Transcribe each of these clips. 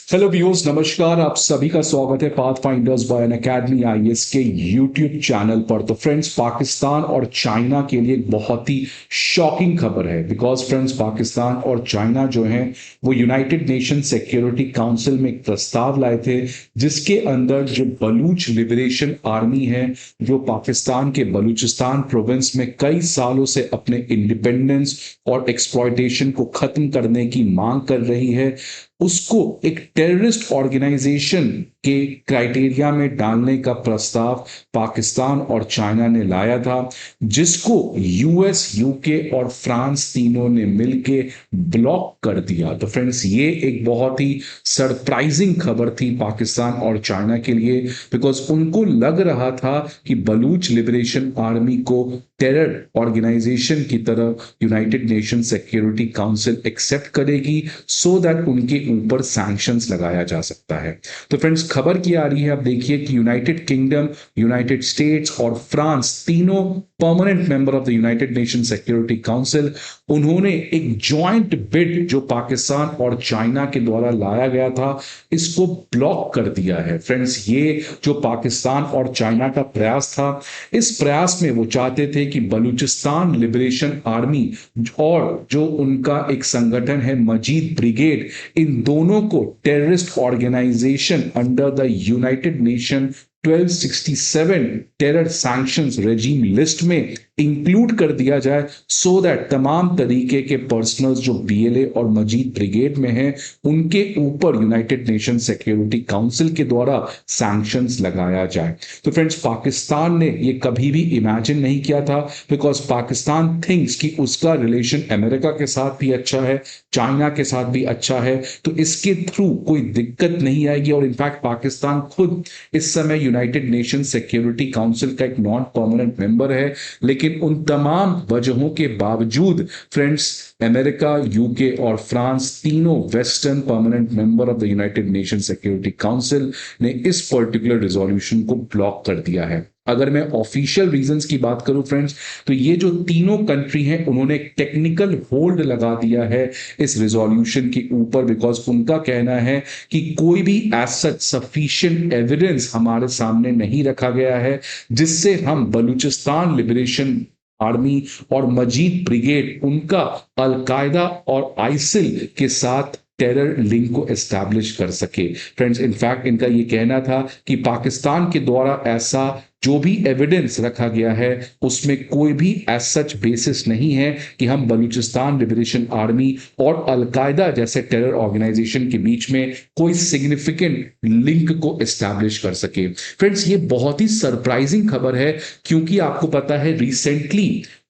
Hello viewers, नमस्कार। आप सभी का स्वागत है Pathfinders by N Academy IAS के यूट्यूब चैनल पर। तो फ्रेंड्स, पाकिस्तान और चाइना के लिए एक बहुत ही शॉकिंग खबर है। बिकॉज फ्रेंड्स, पाकिस्तान और चाइना जो हैं वो यूनाइटेड नेशन सिक्योरिटी काउंसिल में एक प्रस्ताव लाए थे, जिसके अंदर जो बलूच लिबरेशन आर्मी है, जो पाकिस्तान के बलूचिस्तान प्रोविंस में कई सालों से अपने इंडिपेंडेंस और एक्सप्लॉयटेशन को खत्म करने की मांग कर रही है, उसको एक टेररिस्ट ऑर्गेनाइजेशन के क्राइटेरिया में डालने का प्रस्ताव पाकिस्तान और चाइना ने लाया था, जिसको यूएस, यूके और फ्रांस तीनों ने मिलके ब्लॉक कर दिया। तो फ्रेंड्स, ये एक बहुत ही सरप्राइजिंग खबर थी पाकिस्तान और चाइना के लिए, बिकॉज उनको लग रहा था कि बलूच लिबरेशन आर्मी को टेरर ऑर्गेनाइजेशन की तरह United Nation Security Council accept करेगी, सो दैट उनके ऊपर सैंक्शंस लगाया जा सकता है। तो फ्रेंड्स, खबर क्या आ रही है, आप देखिए कि यूनाइटेड किंगडम, यूनाइटेड स्टेट्स और फ्रांस तीनों permanent member of the United Nation Security council, उन्होंने एक जॉइंट बिड जो पाकिस्तान और चाइना के द्वारा लाया गया था, इसको ब्लॉक कर दिया है। फ्रेंड्स, ये जो पाकिस्तान और चाइना का प्रयास था, इस प्रयास में वो चाहते थे कि बलूचिस्तान लिबरेशन आर्मी और जो उनका एक संगठन है मजीद ब्रिगेड, इन दोनों को terrorist organisation under the United Nation 1267 terror sanctions regime list में इंक्लूड कर दिया जाए, सो दैट तमाम तरीके के पर्सनल्स जो बीएलए और मजीद ब्रिगेड में हैं, उनके ऊपर यूनाइटेड नेशन सिक्योरिटी काउंसिल के द्वारा सैंक्शंस लगाया जाए। तो फ्रेंड्स, पाकिस्तान ने ये कभी भी इमेजिन नहीं किया था, बिकॉज पाकिस्तान थिंक्स कि उसका रिलेशन अमेरिका के साथ भी अच्छा है, चाइना के साथ भी अच्छा है, तो इसके थ्रू कोई दिक्कत नहीं आएगी। और इनफैक्ट पाकिस्तान खुद इस समय यूनाइटेड नेशन सिक्योरिटी काउंसिल का एक नॉन परमानेंट मेंबर है, लेकिन उन तमाम वजहों के बावजूद फ्रेंड्स, अमेरिका, यूके और फ्रांस तीनों western permanent member of the United Nation Security council ने इस पर्टिकुलर रिजोल्यूशन को ब्लॉक कर दिया है। अगर मैं ऑफिशियल रीजंस की बात करूं फ्रेंड्स, तो ये जो तीनों कंट्री हैं, उन्होंने एक टेक्निकल होल्ड लगा दिया है इस रिजोल्यूशन के ऊपर, बिकॉज उनका कहना है कि कोई भी एज सच सफिशिएंट एविडेंस हमारे सामने नहीं रखा गया है जिससे हम बलूचिस्तान लिबरेशन आर्मी और मजीद ब्रिगेड उनका अलकायदा और आइसिल के साथ टेरर लिंक को एस्टैब्लिश कर सके। फ्रेंड्स, इनफैक्ट इनका ये कहना था कि पाकिस्तान के द्वारा ऐसा जो भी एविडेंस रखा गया है, उसमें कोई भी एज सच बेसिस नहीं है कि हम बलूचिस्तान लिबरेशन आर्मी और अलकायदा जैसे टेरर ऑर्गेनाइजेशन के बीच में कोई सिग्निफिकेंट लिंक को एस्टैब्लिश कर सके। फ्रेंड्स, ये बहुत ही सरप्राइजिंग खबर है, क्योंकि आपको पता है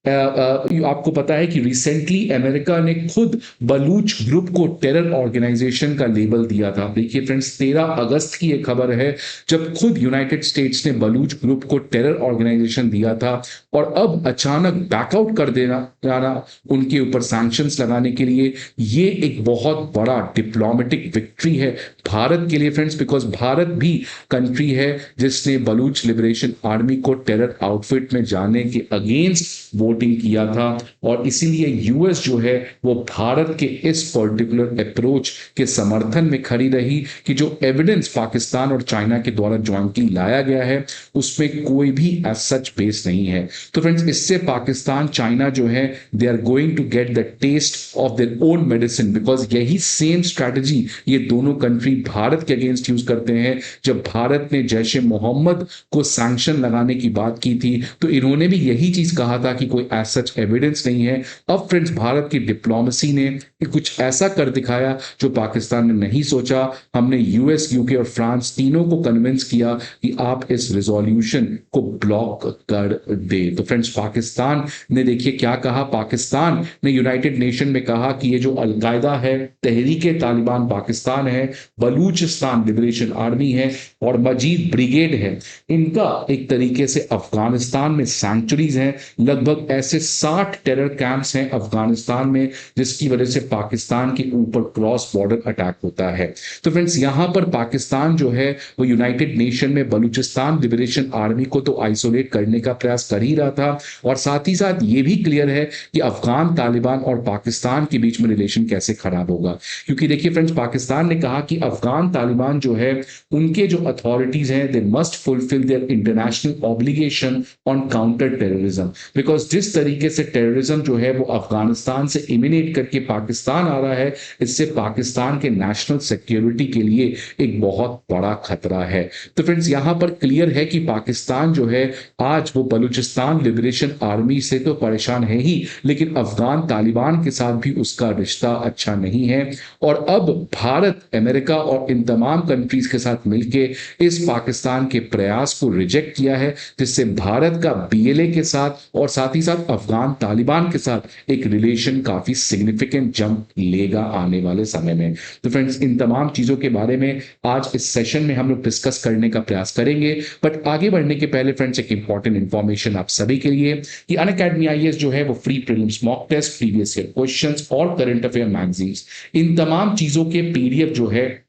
आपको पता है कि रिसेंटली अमेरिका ने खुद बलूच ग्रुप को टेरर ऑर्गेनाइजेशन का लेबल दिया था। देखिए फ्रेंड्स, 13 अगस्त की यह खबर है, जब खुद यूनाइटेड स्टेट्स ने बलूच ग्रुप को टेरर ऑर्गेनाइजेशन दिया था, और अब अचानक बैकआउट कर देना जाना उनके ऊपर सैंक्शंस लगाने के लिए, ये एक बहुत बड़ा डिप्लोमेटिक विक्ट्री है भारत के लिए फ्रेंड्स, बिकॉज भारत भी कंट्री है जिसने बलूच लिबरेशन आर्मी को टेरर आउटफिट में जाने के अगेंस्ट वोटिंग किया था, और इसीलिए यूएस जो है वो भारत के इस पर्टिकुलर अप्रोच के समर्थन में खड़ी रही कि जो एविडेंस पाकिस्तान और चाइना के द्वारा ज्वाइंटली लाया गया है, उसमें कोई भी एज सच बेस नहीं है। तो फ्रेंड्स, इससे पाकिस्तान चाइना जो है, they are going to get the taste of their own medicine, because यही सेम स्ट्रैटेजी ये दोनों कंट्री भारत के अगेंस्ट यूज करते हैं। जब भारत ने जैश ए मोहम्मद को सैंक्शन लगाने की बात की थी, तो इन्होंने भी यही चीज कहा था कि कोई एज सच एविडेंस नहीं है। अब फ्रेंड्स, भारत की डिप्लोमेसी ने कुछ ऐसा कर दिखाया जो पाकिस्तान ने नहीं सोचा। हमने यूएस, यूके और फ्रांस तीनों को कन्विंस किया कि आप इस रिजोल्यूशन को ब्लॉक कर दे। तो फ्रेंड्स, पाकिस्तान ने देखिए क्या कहा। पाकिस्तान ने यूनाइटेड नेशन में कहा कि ये जो अलकायदा है, तहरीक तालिबान पाकिस्तान है, बलूचिस्तान लिबरेशन आर्मी है और मजीद ब्रिगेड है, इनका एक तरीके से अफगानिस्तान में सैंक्चुरीज हैं। लगभग ऐसे 60 टेरर कैंप्स हैं अफगानिस्तान में, जिसकी वजह से पाकिस्तान के ऊपर क्रॉस बॉर्डर अटैक होता है। तो फ्रेंड्स यहां पर पाकिस्तान जो है वो यूनाइटेड नेशन में बलूचिस्तान लिबरेशन आर्मी को तो आइसोलेट करने का प्रयास कर ही रहा था, और साथ ही साथ ये भी क्लियर है कि अफगान तालिबान और पाकिस्तान के बीच में रिलेशन कैसे खराब होगा। क्योंकि देखिए फ्रेंड्स, पाकिस्तान ने कहा कि अफगान तालिबान जो है उनके जो अथॉरिटीज हैं they must fulfil there international obligation on counter terrorism, because जिस तरीके से टेररिज्म जो है वो अफगानिस्तान से इमिनेट करके पाकिस्तान आ रहा है, इससे पाकिस्तान के नेशनल सिक्योरिटी के लिए एक बहुत बड़ा खतरा है। तो फ्रेंड्स यहां पर क्लियर है कि पाकिस्तान जो है आज वो बलूचिस्तान लिबरेशन आर्मी से तो परेशान है ही, लेकिन अफगान तालिबान के साथ भी उसका रिश्ता अच्छा नहीं है। और अब भारत, अमेरिका और इन तमाम कंट्रीज के साथ मिलकर इस पाकिस्तान के प्रयास को रिजेक्ट किया है, जिससे भारत का बीएलए के साथ और साथ ही साथ अफगान तालिबान के साथ एक रिलेशन काफी सिग्निफिकेंट जंप लेगा आने वाले समय में। तो फ्रेंड्स इन तमाम चीजों के बारे में आज इस सेशन में हम लोग डिस्कस करने का प्रयास करेंगे, बट आगे बढ़ने के पहले फ्रेंड्स एक इंपॉर्टेंट इंफॉर्मेशन आप सभी के लिए कि अनअकैडमी आईएएस जो है वो free prelims mock test, previous year questions और करंट अफेयर मैगजीन्स, इन तमाम चीजों के पीडीएफ जो है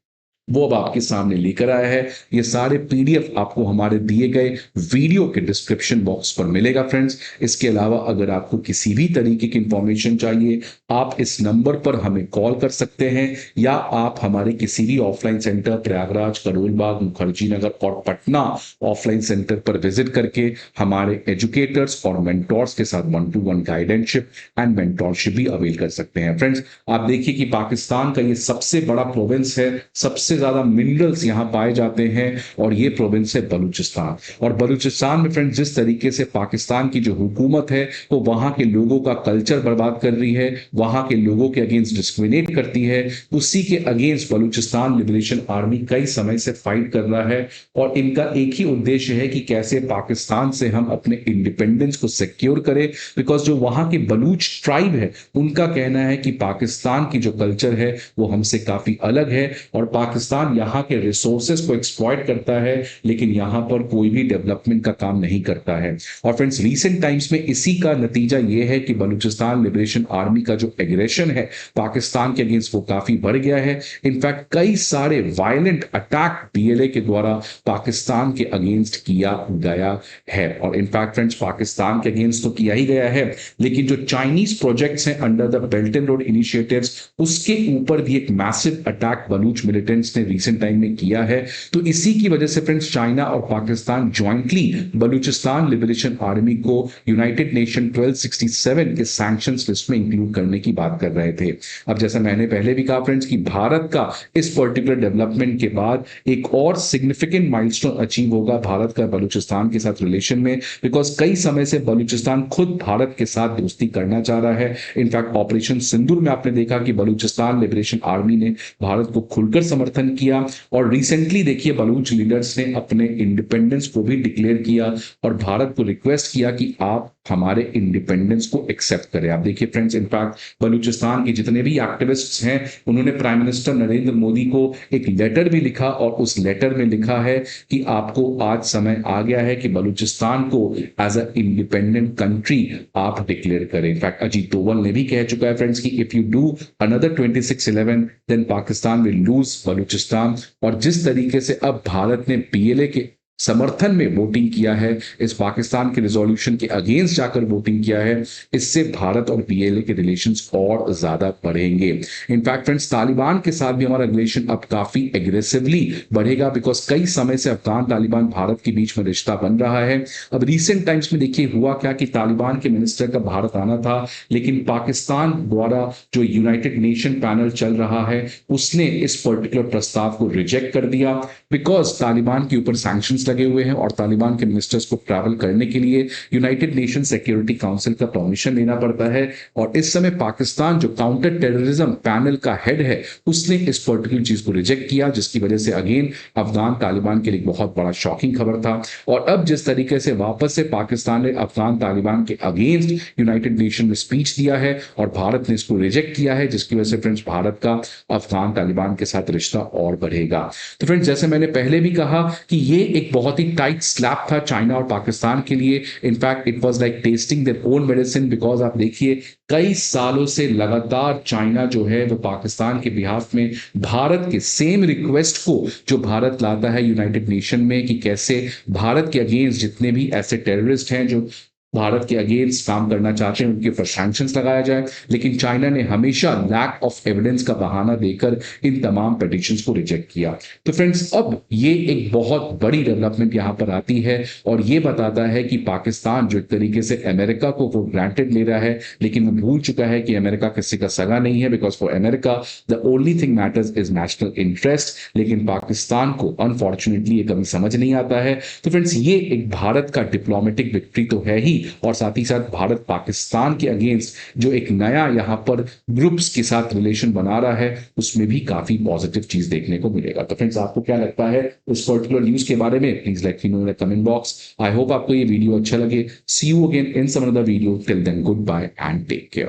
वो अब आपके सामने लेकर आया है। ये सारे पीडीएफ आपको हमारे दिए गए वीडियो के डिस्क्रिप्शन बॉक्स पर मिलेगा फ्रेंड्स। इसके अलावा अगर आपको किसी भी तरीके की इंफॉर्मेशन चाहिए, आप इस नंबर पर हमें कॉल कर सकते हैं, या आप हमारे किसी भी ऑफलाइन सेंटर प्रयागराज, करोलबाग, मुखर्जी नगर और पटना ऑफलाइन सेंटर पर विजिट करके हमारे एजुकेटर्स और मेंटोर्स के साथ 1-to-1 गाइडेंशिप एंड मेंटोरशिप भी अवेल कर सकते हैं। फ्रेंड्स आप देखिए कि पाकिस्तान का ये सबसे बड़ा प्रोविंस है, सबसे ज्यादा मिनरल्स यहां पाए जाते हैं, और ये प्रोविंस है बलूचिस्तान। और बलूचिस्तान में फ्रेंड्स जिस तरीके से पाकिस्तान की जो हुकूमत है वो वहां के लोगों का कल्चर बर्बाद कर रही है, वहां के लोगों के अगेंस्ट डिस्क्रिमिनेट करती है, उसी के अगेंस्ट बलूचिस्तान लिबरेशन आर्मी कई समय से फाइट कर रहा है। और इनका एक ही उद्देश्य है कि कैसे पाकिस्तान से हम अपने इंडिपेंडेंस को सिक्योर करें, बिकॉज जो वहां के बलूच ट्राइब है उनका कहना है कि पाकिस्तान की जो कल्चर है वो हमसे काफी अलग है, और पाकिस्तान यहां के रिसोर्सेज को एक्सप्लॉइट करता है, लेकिन यहां पर कोई भी डेवलपमेंट का काम नहीं करता है। और फ्रेंड्स रीसेंट टाइम्स में इसी का नतीजा यह है कि बलूचिस्तान लिबरेशन आर्मी का जो एग्रेशन है पाकिस्तान के अगेंस्ट वो काफी बढ़ गया है। इनफैक्ट कई सारे वायलेंट अटैक बीएलए के द्वारा पाकिस्तान के अगेंस्ट किया गया है, और इनफैक्ट फ्रेंड्स पाकिस्तान के अगेंस्ट तो किया ही गया है, लेकिन जो चाइनीज प्रोजेक्ट्स हैं under the belt and road initiatives, उसके ऊपर भी एक मैसिव अटैक बलूच मिलिटेंट्स ने रिसेंट टाइम में किया है। तो इसी की वजह से फ्रेंड्स चाइना और Pakistan jointly Balochistan liberation army को यूनाइटेड नेशन 1267 के सैंक्शंस लिस्ट में इंक्लूड करने की बात कर रहे थे। अब जैसा मैंने पहले भी कहा फ्रेंड्स कि भारत का इस पर्टिकुलर डेवलपमेंट के बाद एक और सिग्निफिकेंट माइलस्टोन अचीव होगा भारत का बलूचिस्तान के साथ रिलेशन में, बिकॉज कई समय से बलूचिस्तान खुद भारत के साथ दोस्ती करना चाह रहा है। इनफैक्ट ऑपरेशन सिंदूर में आपने देखा कि बलूचिस्तान लिबरेशन आर्मी ने भारत को खुलकर समर्थन किया, और रिसेंटली देखिए बलूच लीडर्स ने अपने इंडिपेंडेंस को भी डिक्लेयर किया और भारत को रिक्वेस्ट किया कि आप हमारे इंडिपेंडेंस को एक्सेप्ट करें। आप देखिए फ्रेंड्स इनफैक्ट बलूचिस्तान के जितने भी एक्टिविस्ट्स हैं उन्होंने प्राइम मिनिस्टर नरेंद्र मोदी को एक लेटर भी लिखा, और उस लेटर में लिखा है कि आपको आज समय आ गया है कि बलूचिस्तान को एज अ इंडिपेंडेंट कंट्री आप डिक्लेयर करें। इनफैक्ट अजीत डोवल ने भी कह चुका है फ्रेंड्स कि if you do another 2611 then Pakistan will lose Balochistan. और जिस तरीके से अब भारत ने बीएलए के समर्थन में वोटिंग किया है, इस पाकिस्तान के रिजोल्यूशन के अगेंस्ट जाकर वोटिंग किया है, इससे भारत और बीएलए के रिलेशंस और ज्यादा बढ़ेंगे। इनफैक्ट फ्रेंड्स तालिबान के साथ भी हमारा रिलेशन अब काफी एग्रेसिवली बढ़ेगा, बिकॉज कई समय से अफगान तालिबान भारत के बीच में रिश्ता बन रहा है। अब रिसेंट टाइम्स में देखिए हुआ क्या कि तालिबान के मिनिस्टर का भारत आना था, लेकिन पाकिस्तान द्वारा जो यूनाइटेड नेशन पैनल चल रहा है उसने इस पर्टिकुलर प्रस्ताव को रिजेक्ट कर दिया, बिकॉज तालिबान के ऊपर सैंक्शंस लगे हुए हैं और तालिबान के मिनिस्टर्स को ट्रैवल करने के लिए यूनाइटेड नेशन सिक्योरिटी काउंसिल का परमिशन लेना पड़ता है। और इस समय पाकिस्तान जो काउंटर टेररिज्म पैनल का हेड है उसने इस पर्टिकुलर चीज को रिजेक्ट किया, जिसकी वजह से अगेन अफगान तालिबान के लिए बहुत बड़ा शॉकिंग खबर था। और अब जिस तरीके से वापस से पाकिस्तान ने अफगान तालिबान के अगेंस्ट यूनाइटेड नेशन में स्पीच दिया है और भारत ने इसको रिजेक्ट किया है, जिसकी वजह से फ्रेंड्स भारत का अफगान तालिबान के साथ रिश्ता और बढ़ेगा। तो फ्रेंड्स जैसे मैंने पहले भी कहा कि ये एक बहुत ही टाइट स्लैप था चाइना और पाकिस्तान के लिए। In fact it was like testing there own medicine, because आप देखिए कई सालों से लगातार चाइना जो है वो पाकिस्तान के बिहाफ में भारत के सेम रिक्वेस्ट को जो भारत लाता है यूनाइटेड नेशन में कि कैसे भारत के अगेंस्ट जितने भी ऐसे टेररिस्ट हैं जो भारत के अगेंस्ट काम करना चाहते हैं उनके ऊपर सैंक्शंस लगाया जाए, लेकिन चाइना ने हमेशा लैक ऑफ एविडेंस का बहाना देकर इन तमाम पिटिशंस को रिजेक्ट किया। तो फ्रेंड्स अब ये एक बहुत बड़ी डेवलपमेंट यहां पर आती है और ये बताता है कि पाकिस्तान जो एक तरीके से अमेरिका को वो ग्रांटेड ले रहा है, लेकिन वो भूल चुका है कि अमेरिका किसी का सगा नहीं है, because for America the only thing matters is national interest. लेकिन पाकिस्तान को अनफॉर्चुनेटली ये कभी समझ नहीं आता है। तो फ्रेंड्स ये एक भारत का डिप्लोमेटिक विक्ट्री तो है ही, और साथ ही साथ भारत पाकिस्तान के अगेंस्ट जो एक नया यहां पर ग्रुप्स के साथ रिलेशन बना रहा है उसमें भी काफी पॉजिटिव चीज देखने को मिलेगा। तो फ्रेंड्स आपको क्या लगता है उस पर्टिकुलर न्यूज के बारे में, please let me know in the comment box. I hope आपको ये वीडियो अच्छा लगे। See you again in some another video, till then goodbye and take care.